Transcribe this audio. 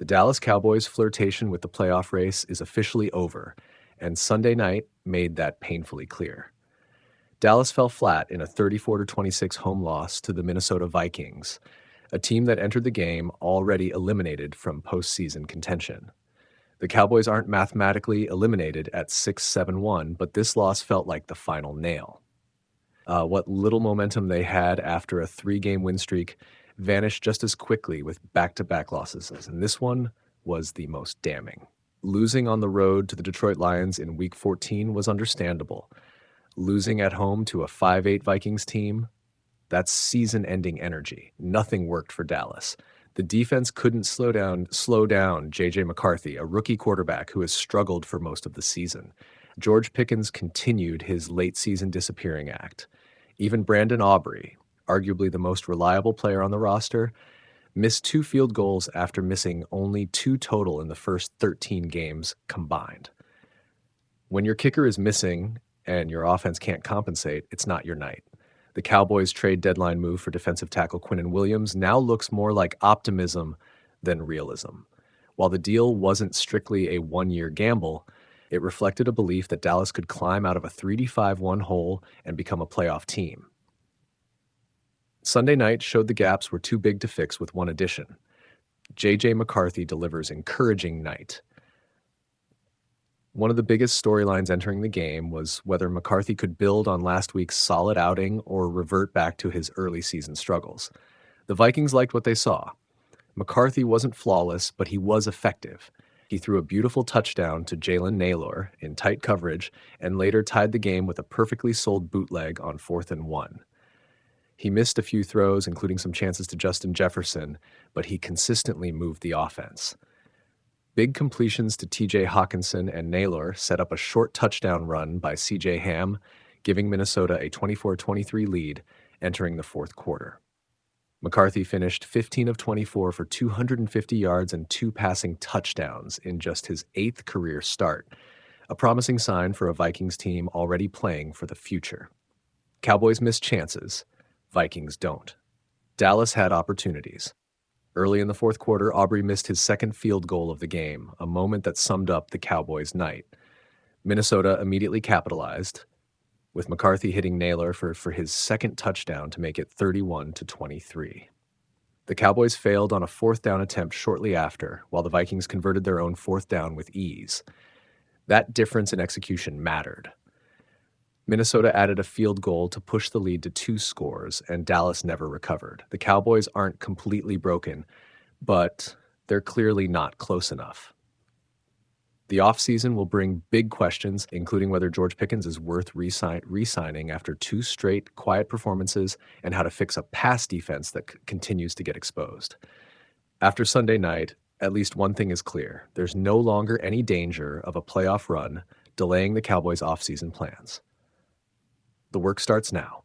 The Dallas Cowboys' flirtation with the playoff race is officially over, and Sunday night made that painfully clear. Dallas fell flat in a 34-26 home loss to the Minnesota Vikings, a team that entered the game already eliminated from postseason contention. The Cowboys aren't mathematically eliminated at 6-7-1, but this loss felt like the final nail. What little momentum they had after a 3-game win streak vanished just as quickly with back-to-back losses, and this one was the most damning. Losing on the road to the Detroit Lions in Week 14 was understandable. Losing at home to a 5-8 Vikings team, that's season-ending energy. Nothing worked for Dallas. The defense couldn't slow down J.J. McCarthy, a rookie quarterback who has struggled for most of the season. George Pickens continued his late-season disappearing act. Even Brandon Aubrey, arguably the most reliable player on the roster, missed 2 field goals after missing only 2 total in the first 13 games combined. When your kicker is missing and your offense can't compensate, it's not your night. The Cowboys' trade deadline move for defensive tackle Quinnen Williams now looks more like optimism than realism. While the deal wasn't strictly a 1-year gamble, it reflected a belief that Dallas could climb out of a 3-5-1 hole and become a playoff team. Sunday night showed the gaps were too big to fix with one addition. J.J. McCarthy delivers encouraging night. One of the biggest storylines entering the game was whether McCarthy could build on last week's solid outing or revert back to his early season struggles. The Vikings liked what they saw. McCarthy wasn't flawless, but he was effective. He threw a beautiful touchdown to Jalen Nailor in tight coverage and later tied the game with a perfectly sold bootleg on 4th and 1. He missed a few throws, including some chances to Justin Jefferson, but he consistently moved the offense. Big completions to T.J. Hawkinson and Nailor set up a short touchdown run by C.J. Ham, giving Minnesota a 24-23 lead entering the fourth quarter. McCarthy finished 15 of 24 for 250 yards and 2 passing touchdowns in just his 8th career start, a promising sign for a Vikings team already playing for the future. Cowboys missed chances. Vikings don't. Dallas had opportunities. Early in the fourth quarter, Aubrey missed his 2nd field goal of the game, a moment that summed up the Cowboys' night. Minnesota immediately capitalized, with McCarthy hitting Nailor for his 2nd touchdown to make it 31-23. The Cowboys failed on a 4th down attempt shortly after, while the Vikings converted their own 4th down with ease. That difference in execution mattered. Minnesota added a field goal to push the lead to 2 scores, and Dallas never recovered. The Cowboys aren't completely broken, but they're clearly not close enough. The offseason will bring big questions, including whether George Pickens is worth re-signing after 2 straight quiet performances and how to fix a pass defense that continues to get exposed. After Sunday night, at least one thing is clear. There's no longer any danger of a playoff run delaying the Cowboys' offseason plans. The work starts now.